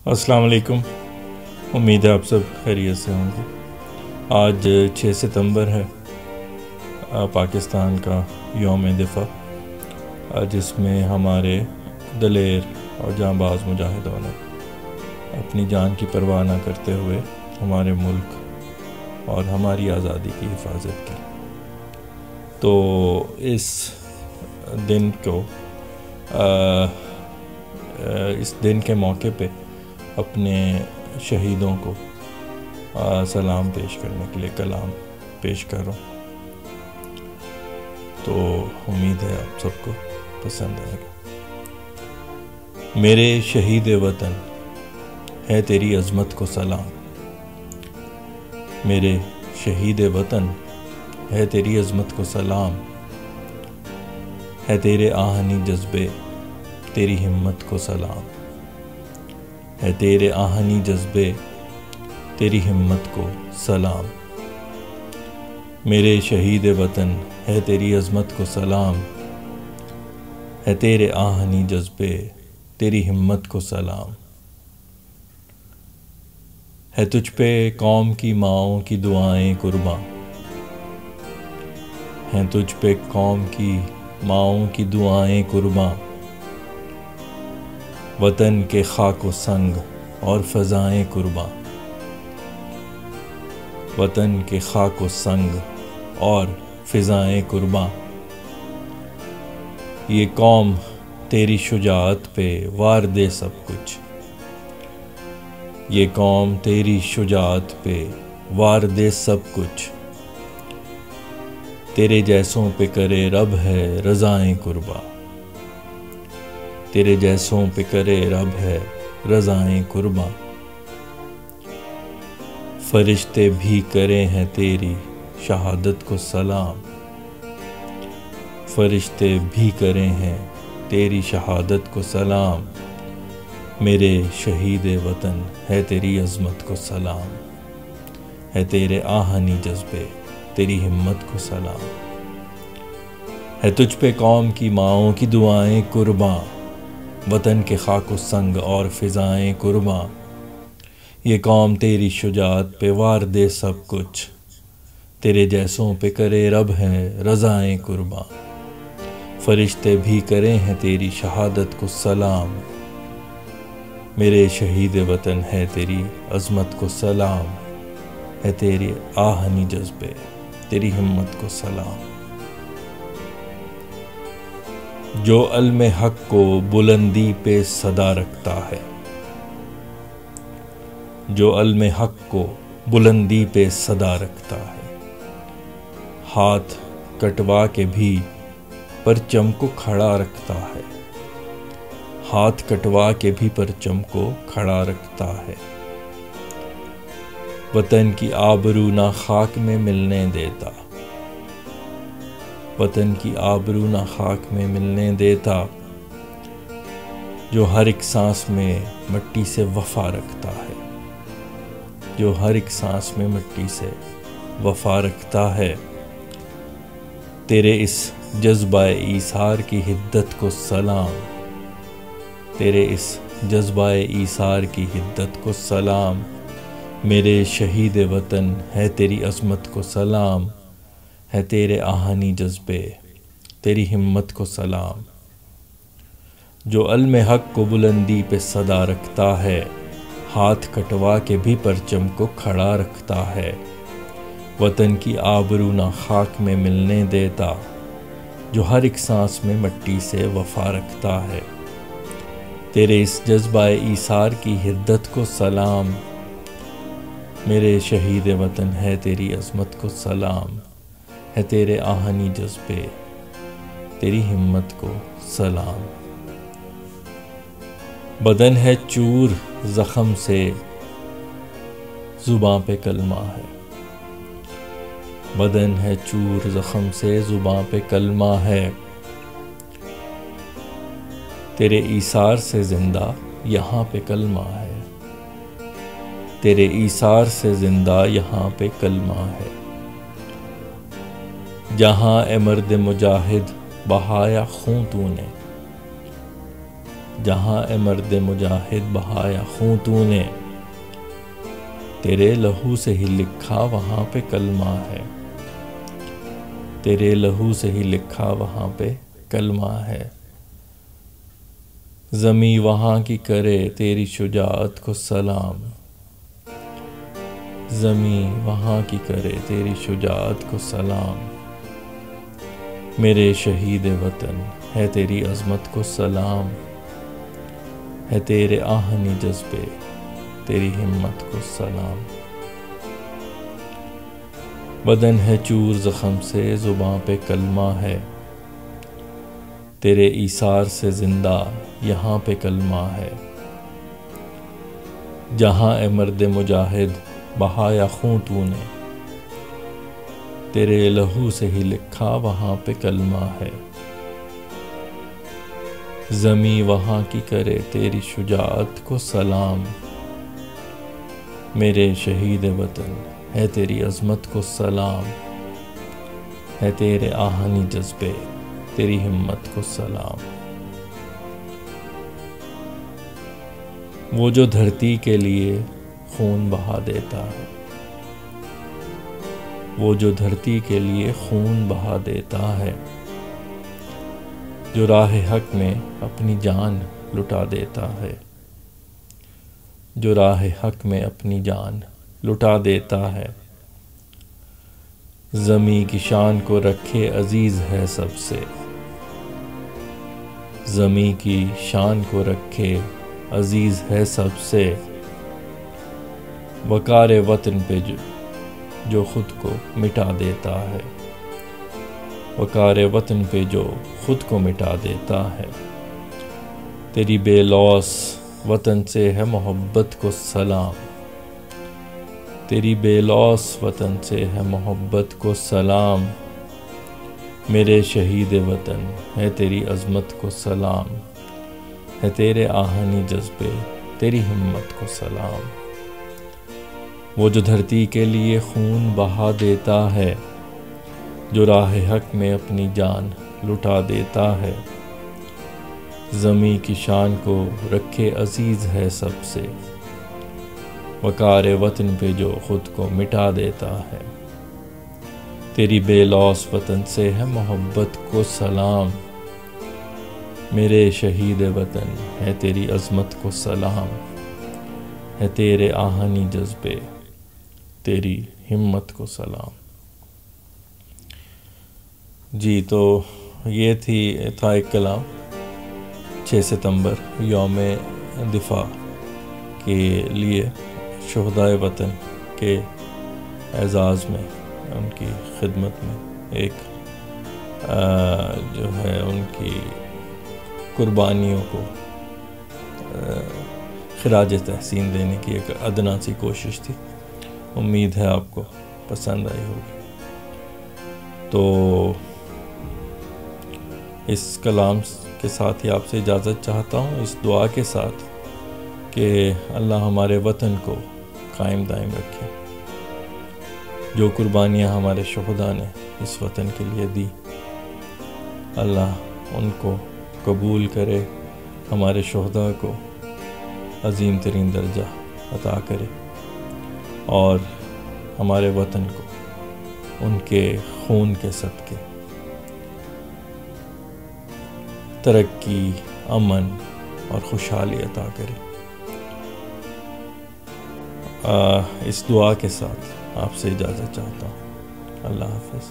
السلام علیکم، امید ہے آپ سب خیریت سے ہوں گے۔ آج 6 ستمبر ہے، پاکستان کا یوم دفاع، جس میں ہمارے دلیر اور جانباز مجاہدوں نے اپنی جان کی پرواہ نہ کرتے ہوئے ہمارے ملک اور ہماری آزادی کی حفاظت کی۔ تو اس دن کے موقع پہ اپنے شہیدوں کو سلام پیش کرنے کے لیے کلام پیش کر رہا ہوں، تو امید ہے آپ سب کو پسند آئے گا۔ میرے شہید وطن ہے تیری عظمت کو سلام، میرے شہید وطن ہے تیری عظمت کو سلام، ہے تیرے آہنی جذبے تیری ہمت کو سلام، ہے تیرے آہنی جذبے تیری ہمت کو سلام، میرے شہید وطن ہے تیری عظمت کو سلام، ہے تیرے آہنی جذبے تیری ہمت کو سلام، ہے تجھ پہ قوم کی ماؤں کی دعائیں قرباں، ہیں تجھ پہ قوم کی ماؤں کی دعائیں قرباں، وطن کے خاک و سنگ اور فضائیں قرباں، وطن کے خاک و سنگ اور فضائیں قرباں، یہ قوم تیری شجاعت پہ وار دے سب کچھ، یہ قوم تیری شجاعت پہ وار دے سب کچھ، تیرے جیسوں پہ کرے رب ہے رضائیں قرباں، تیرے جیسوں پہ کرے رب ہے رضائیں قرباں، فرشتے بھی کرے ہیں تیری شہادت کو سلام، فرشتے بھی کرے ہیں تیری شہادت کو سلام، میرے شہید وطن ہے تیری عظمت کو سلام، ہے تیرے آہنی جذبے تیری ہمت کو سلام، ہے تجھ پہ قوم کی ماؤں کی دعائیں قرباں، وطن کے خاک و سنگ اور فضائیں قرباں، یہ قوم تیری شجاعت پہ وار دے سب کچھ، تیرے جیسوں پہ کرے رب ہے رضائیں قرباں، فرشتے بھی کرے ہیں تیری شہادت کو سلام، میرے شہید وطن ہے تیری عظمت کو سلام، ہے تیری آہنی جذبے تیری ہمت کو سلام، جو علم حق کو بلندی پہ صدا رکھتا ہے، جو علم حق کو بلندی پہ صدا رکھتا ہے، ہاتھ کٹوا کے بھی پرچم کو کھڑا رکھتا ہے، ہاتھ کٹوا کے بھی پرچم کو کھڑا رکھتا ہے، وطن کی آبرو نہ خاک میں ملنے دیتا، وطن کی آبرو نہ خاک میں ملنے دیتا، جو ہر ایک سانس میں مٹی سے وفا رکھتا ہے، جو ہر ایک سانس میں مٹی سے وفا رکھتا ہے، تیرے اس جذبہ ایثار کی حدت کو سلام، تیرے اس جذبہ ایثار کی حدت کو سلام، میرے شہید وطن ہے تیری عظمت کو سلام، ہے تیرے آہنی جذبے تیری ہمت کو سلام، جو علم حق کو بلندی پہ صدا رکھتا ہے، ہاتھ کٹوا کے بھی پرچم کو کھڑا رکھتا ہے، وطن کی آبرو نہ خاک میں ملنے دیتا، جو ہر ایک سانس میں مٹی سے وفا رکھتا ہے، تیرے اس جذبہ ایثار کی حدت کو سلام، میرے شہید وطن ہے تیری عظمت کو سلام، ہے تیرے آہنی جذبے تیری ہمت کو سلام، بدن ہے چور زخم سے زباں پہ کلمہ ہے، بدن ہے چور زخم سے زباں پہ کلمہ ہے، تیرے ایثار سے زندہ یہاں پہ کلمہ ہے، تیرے ایثار سے زندہ یہاں پہ کلمہ ہے، جہاں اے مرد مجاہد بہایا خون تو نے، جہاں اے مرد مجاہد بہایا خون تو نے، تیرے لہو سے ہی لکھا وہاں پہ کلمہ ہے، تیرے لہو سے ہی لکھا وہاں پہ کلمہ ہے۔ زمیں وہاں کی کرے تیری شجاعت کو سلام، زمیں وہاں کی کرے تیری شجاعت کو سلام، میرے شہید وطن ہے تیری عظمت کو سلام، ہے تیرے آہنی جذبے تیری ہمت کو سلام۔ بدن ہے چور زخم سے زباں پہ کلمہ ہے، تیرے ایثار سے زندہ یہاں پہ کلمہ ہے، جہاں اے مرد مجاہد بہایا خون تو نے، تیرے لہو سے ہی لکھا وہاں پہ کلمہ ہے، زمیں وہاں کی کرے تیری شجاعت کو سلام، میرے شہید وطن ہے تیری عظمت کو سلام، ہے تیرے آہنی جذبے تیری ہمت کو سلام۔ وہ جو دھرتی کے لیے خون بہا دیتا ہے، وہ جو دھرتی کے لیے خون بہا دیتا ہے، جو راہ حق میں اپنی جان لٹا دیتا ہے، جو راہ حق میں اپنی جان لٹا دیتا ہے، زمیں کی شان کو رکھے عزیز ہے سب سے، زمیں کی شان کو رکھے عزیز ہے سب سے، وقار وطن پہ جو خود کو مٹا دیتا ہے، وقار وطن پہ جو خود کو مٹا دیتا ہے، تیری بے لوث وطن سے ہے محبت کو سلام، تیری بے لوث وطن سے ہے محبت کو سلام، میرے شہید وطن ہے تیری عظمت کو سلام، ہے تیرے آہنی جذبے تیری ہمت کو سلام۔ وہ جو دھرتی کے لیے خون بہا دیتا ہے، جو راہ حق میں اپنی جان لٹا دیتا ہے، زمیں کی شان کو رکھے عزیز ہے سب سے، وقار وطن پہ جو خود کو مٹا دیتا ہے، تیری بے لوث وطن سے ہے محبت کو سلام، میرے شہید وطن ہے تیری عظمت کو سلام، ہے تیرے آہنی جذبے تیری ہمت کو سلام۔ جی تو یہ تھا ایک کلام 6 ستمبر یوم دفاع کے لیے شہدائے وطن کے اعزاز میں، ان کی خدمت میں ایک جو ہے ان کی قربانیوں کو خراج تحسین دینے کی ایک ادنا سی کوشش تھی۔ امید ہے آپ کو پسند آئی ہوگی۔ تو اس کلام کے ساتھ ہی آپ سے اجازت چاہتا ہوں، اس دعا کے ساتھ کہ اللہ ہمارے وطن کو قائم دائم رکھے، جو قربانیاں ہمارے شہداء نے اس وطن کے لیے دی، اللہ ان کو قبول کرے، ہمارے شہداء کو عظیم ترین درجہ عطا کرے، اور ہمارے وطن کو ان کے خون کے صدقے ترقی، امن اور خوشحالی عطا کرے۔ اس دعا کے ساتھ آپ سے اجازت چاہتا ہوں۔ اللہ حافظ۔